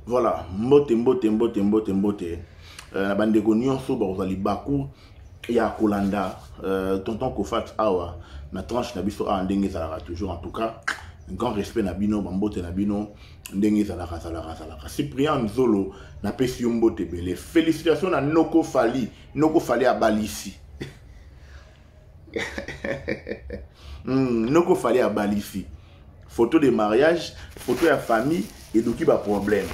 Voilà, mbote na bandeko nyonso bazali baku ya kolanda tonton Kofat awa na tranche na biso a ndenge ezalaka toujours. En tout cas, un grand respect na bino, bambote na bino ndenge ezalaka. Cyprien Nzolo na pesi yo mbote bele. Félicitations na Noko Fali a balisi. Noko Fali a balisi. Photo de mariage, photo de famille et donc il y a problème.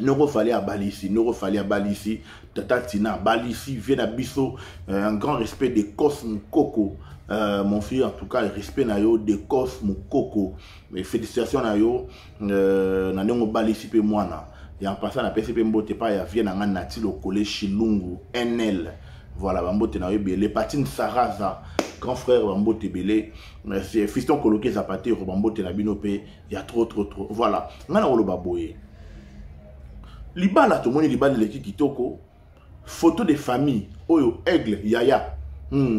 Noko Fali a balisi, Tata Tina balisi, vient à Bisso, un grand respect de Cosmo Coco. Mon fils, en tout cas, respect na yo de Cosmo Coco. Mais félicitations na yo, na nongo balisi pe mwana. Et en passant na PCP mbote pa ya vient na nati le collège Chilungu NL. Voilà, bambote na yo belé Patine Saraza, grand frère bambote belé. C'est fiston coloqué Zapate bambote na bino pe, il y a trop. Voilà, ngana wolo baboye. Libala to moni libala leki kitoko. Photo de famille oyo Aigle Yaya.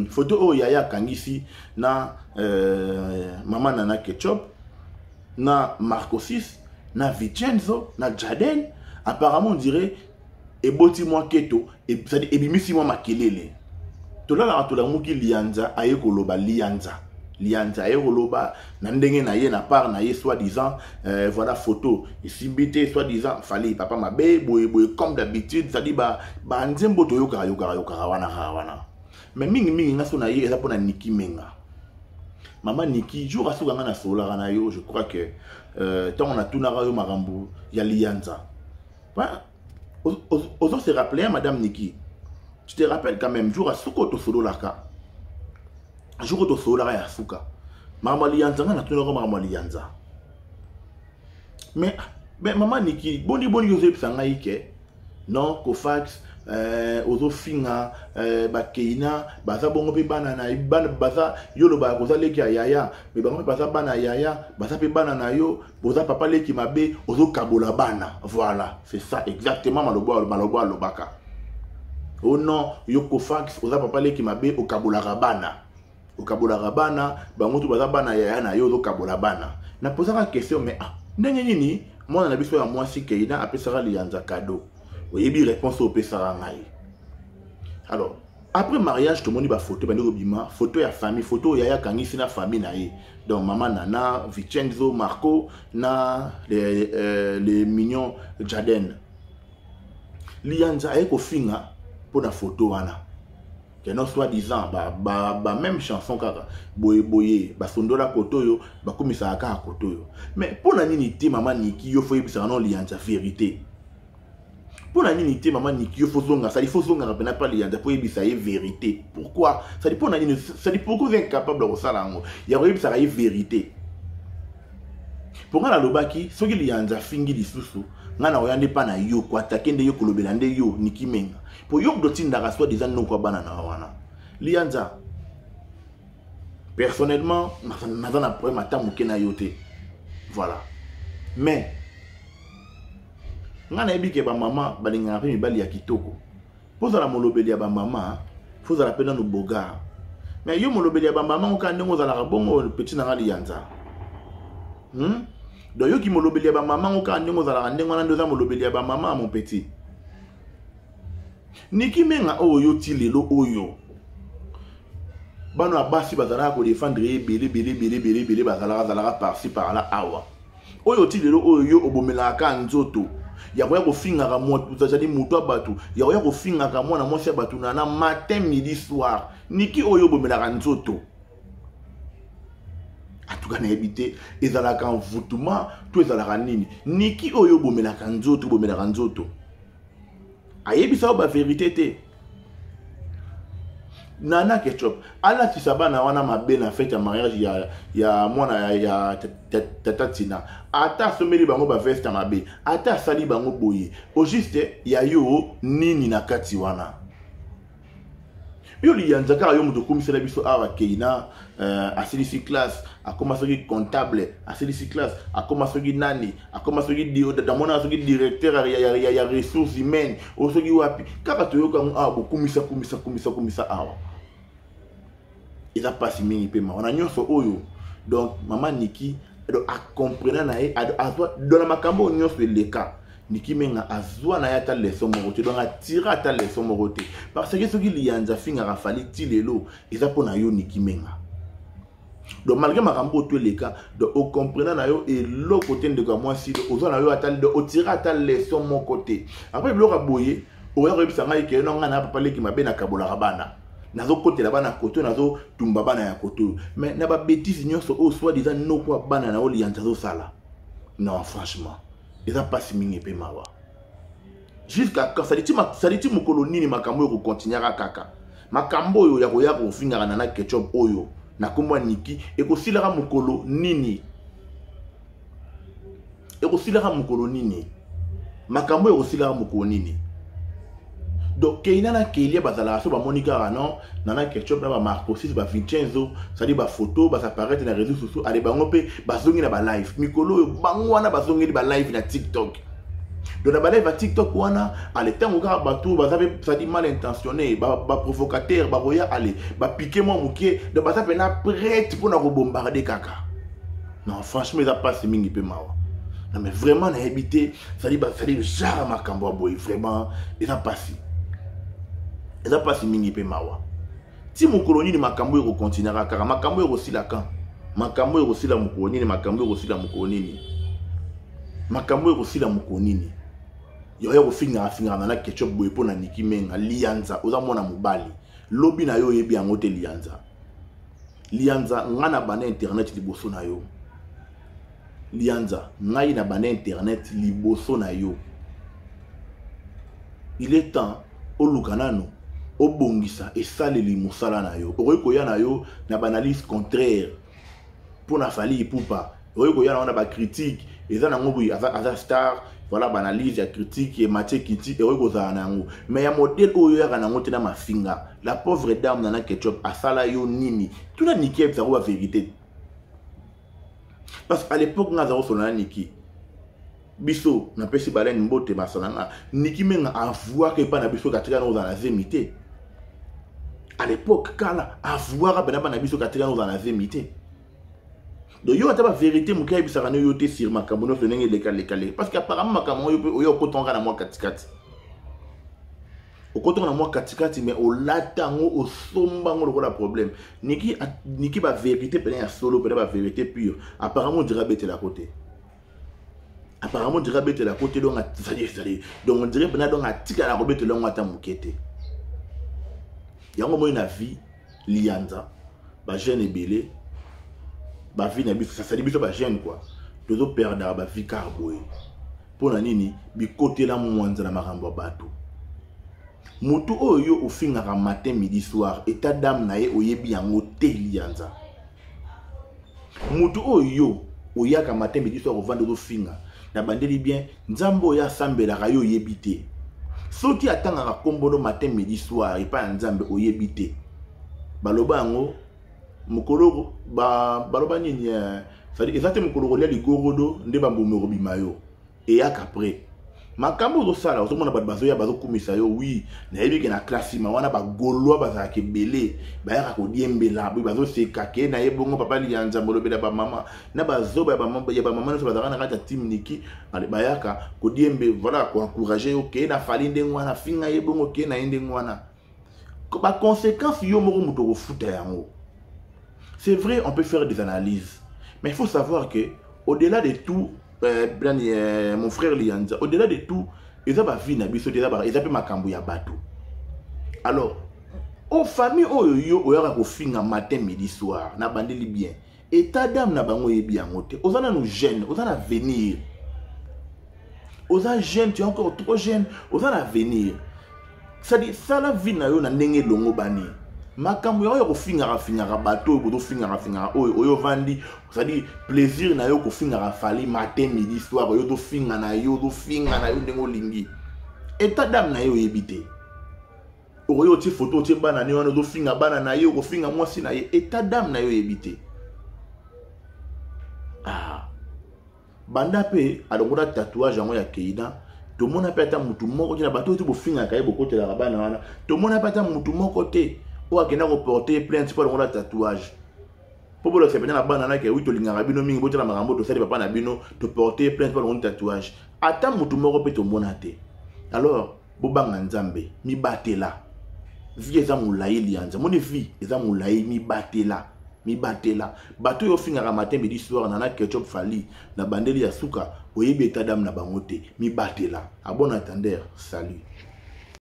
Photo oyo Yaya kangisi na Maman Nana Ketchup, na Marco 6, na Vincenzo, na Jaden. Apparemment on dirait eboti moi keto et ça dit ebimisi moi makelele. Tola la tola muki lianza ayeko loba lianza ayeko loba na ndenge na ye na part na ye soi-disant voilà photo ici bité soi-disant fallait papa mabe boye comme d'habitude ça dit ba nzembo to yoka wana. Mais mingi ngaso na ye eza pona Niki Menga. Maman Niki jour asu ganga na sola na yo, je crois que tant on a tout na yo marambo ya lianza. Osons se rappeler, hein, Madame Niki. Tu te rappelles quand même, jour à Souko solo laka. Jour au solo la ya Souka. Maman Lianza, on a tout le Maman Lianza. Mais Maman Niki, boni Joseph Sangaïke. Non, Kofax, Ozo Finga, Bakeina, Baza Bongo pe banana, Baza Yolo Baza leki Yaya, mais Bango Baza bana Yaya, Baza pe banana yo, Boza papa leki mabe, Ozo Kabola bana. Voilà, c'est ça exactement Maloboa Lobaka. Oh non, Yoko Fax, Oza papa leki mabe, O Kabola Rabana. O Kabola Rabana, Bango tu Baza bana Yaya na yo, Ozo Kabola bana. Na posé la question, mais ndenge nini, moi on a besoin de moi si Keina appelle ça Lianza cadeau. Vous avez réponse au Pessarangaï. Alors, après mariage, tout le monde a photo, photo ya famille, photo ya Kangisi na famille naïe. Donc maman Nana, Vincenzo, Marco, na les mignons Jaden. Lianza eko finga pour la photo wana. Que non soi-disant même chanson kaka boye sondola kotoyo ba komisa aka kotoyo. Mais pour la nini maman Niki yo faut yebisa non Lianza vérité. Pour la unité, maman Niki, il faut zonga, ça dit faut zonga, rappelle pas les pour y ça y vérité. Pourquoi? Ça dit pour la ça dit pourquoi vous êtes incapable de ça là. Il y a ça y vérité. Pour la lobaki, ce qui y a un fingi di susu, ngana oyande pa na yo kwa takende yo kolobelande yo Niki Menga. Pour yo dotin da raswa des non kwa banana wana. Lianza. Personnellement, n'avant après matin mukena yote. Voilà. Mais ngana ebike ba mama balinga pe mibali ya kitoko. Poza la molobeli ya ba mama, faut la peine no boga. Mais yo molobeli ya ba mama on kande ngo za la bongo petit na Lianza. Donc yo ki molobeli ya ba mama on kande ngo za la ndengo na ndoza molobeli ya ba mama mon petit. Niki Menga oyo ti lelo oyo. Bano abasi bazala ko défendre belé bazala par-ci par là awa. Oyo ti lelo oyo obomela ka nzoto. Ya koya ko finga ka mo tuzali mutu abatu ya koya ko finga ka mwana mwasi abatu na matin midi soir Niki oyo bomela ka nzoto atuka na ebité ezala ka envoûtement to ezala ka nini Niki oyo bomela ka nzoto ayebisa ba vérité te Nana Ketchup ala tisabana wana mabe na fête ya mariage ya mwana ya Tata Tina ata someli bango ba veste mabe ata sali bango boye au juste ya yo nini na kati wana yo Lianza ka yo muto komisela biso awa Keina asilisi classe akoma soki comptable asilisi classe akoma soki nani akoma soki damona soki directeur ya ressources humaines o soki wapi kaka toyoka awa bokumisa awa eza pasi mingi pe ma on a nyonso oyo. Donc maman Niki donc a comprendre na ye azwa dans la makambo nyonso le cas Niki menga azwa na yata leçon morote donc atira ta leçon morote parce que ce qui lianza finga rafali tilelo eza pona yo Niki menga donc malgré makambo to le cas donc au comprendre na yo et l'autre côté de moi si ozwa na yo ata de otira ta leçon mon côté après le raboyer oya rebisa ngai ke no ngana papa leki mabe na kabola rabana nazo côté là bana côté nazo tumba bana ya côté mais na ba bêtise nyonso o soit disant no quoi bana na o lianza zo sala non franchement ils ont pas si mingi pe mawa jusqu'à quand ça dit mukolo nini makambo yo continuer à kaka makambo yo ya koya ko finga na ketchup oyo na komwa Niki e ko silaka mukolo nini makambo yo ko silaka mukolo nini donc keina na kelia bazala so ba monika non nana ketchup na ba Marco 6 ba Vincenzo ça dit ba photo ba apparaître na réseaux sociaux ale bango pe bazongi na ba live mikolo bango wana bazongi ba live na TikTok donc na ba live à TikTok wana ale tango ka bato bazabe ça dit mal intentionné ba provocateur ba roya ale ba piquer moi mukie donc bazabe na prête pour na bombarder kaka non franchement ils a pas mingi pe mawa non mais vraiment na habité ça dit genre makambo boy vraiment ils a pas eza pas si mingi pe mawa ti mukoloni ni makambo yo continuera kaka makambo yo sila kan makambo yo sila mukoloni ni makambo yo sila mukoloni makambo yo sila mukoloni yo yo finga na ketchup boy pona Niki menga lianza oza mona mobali lobi na yo yebi yango te lianza ngana bana internet liboso na yo lianza ngai na bana internet liboso na yo il est temps au lukanano obongisa et saleli musala na yo okoya na yo na banalise contraire pour na fali ipupa okoya na ba critique eza na ngobu aza star voilà banalise ya critique et Mathieu Kiti et okoza na ngo mais ya modèle oyo ya na ngote na mafinga la pauvre dame na ketchup asala yo nini tout na Niki ça la vérité parce qu'à l'époque na zaro solana Niki biso na pesi balen mbote basolana Niki menga avoir que pas na biso katika no za la zemité à l'époque kala avoir bana bana biso katika no za la zemité donc yo ata ba vérité mukai bisaka no yo te sur makambo no fenenge lekale parce qu'apparemment makambo yo kotonga na moi katikati okotonga na moi katikati mais au latango au somba ngo la problème Niki ba vérité pena ya solo pena ba vérité pure apparemment on dirait bête la côté apparemment dirait bête la côté donc ça donc on dirait pena donc atika la robete longo ata mukete yango mo na vie lianza ba jeune ebele ba vie na biso ça dit biso ba jeune quoi dozo perdre ba vie carboé pona nini bi côté la mwanza na makambo bato mutu oyo ofinga ka matin midi soir état d'âme na ye oyebi yango te lianza mutu oyo oyaka matin midi soir ovanda do finga na bandeli bien nzambo ya sambela ka yo yebite soki atanga ka kombono matin midi soir et pas nzambe oyebite baloba ngo mukolo baloba nini ça dit exactement mukolo lia ligorodo nde bambumero bimayo et yak après makambo zo sala ozo mona bazo ya bazo kumisa yo oui na yebi ke na classe ma wana ba golwa baza ke belé ba ya ko diembela bazo se kake na yebongo papa lianza molobela ba mama na bazo ba mama ya ba mama no baza na kata team Niki ale ba yaka ko diembe voilà ko encourager yo ke na fali ndengwana finga yebongo ke na ndengwana ko ba conséquence yo moko muto ko futa yango c'est vrai on peut faire des analyses mais il faut savoir que au-delà de tout mon frère Lianza au-delà de tout ils ont ba vie na biso ils ont pe makambo ya bato alors aux familles oyo oyaka ko finga matin midi soir na bandeli bien état d'âme na bango yebi yango te ozana nous jeunes ozana avenir ozana jeune tu es encore trop jeune ozana avenir ça dit ça la vie na yo na ndenge longo bani makambo yo ko finga bato bodo finga oyo vandi ça dit plaisir na yo ko finga fali matin midi soir yo do finga na yo ndengo lingi état d'âme na yo yebite oyo ti photo ti bana ni wana do finga bana na yo ko finga mwasi na ye état d'âme na yo yebite banda pe alongola tatouage yango ya Keina to mona pe ata mutu moko ti na bato ti bo finga ka ye bokote la bana wana to mona pe ata mutu moko te ou akena reporter plainte pour le tatouage Pour le sepenya na banana ke oui to lingaka bino mingi botela makambo to sali papa na bino to porter plainte pour le tatouage. Ata mutu moko pe to monate. Alors bobanga nzambe mi batela. Vie eza moulayi lianza. Moni vie eza moulayi mi batela. Mi batela. Bato yo fingaka matin midi soir nana ketchup fali na bandeli ya suka oyebi état d'âme na bangote mi batela. À bon entendeur, salut.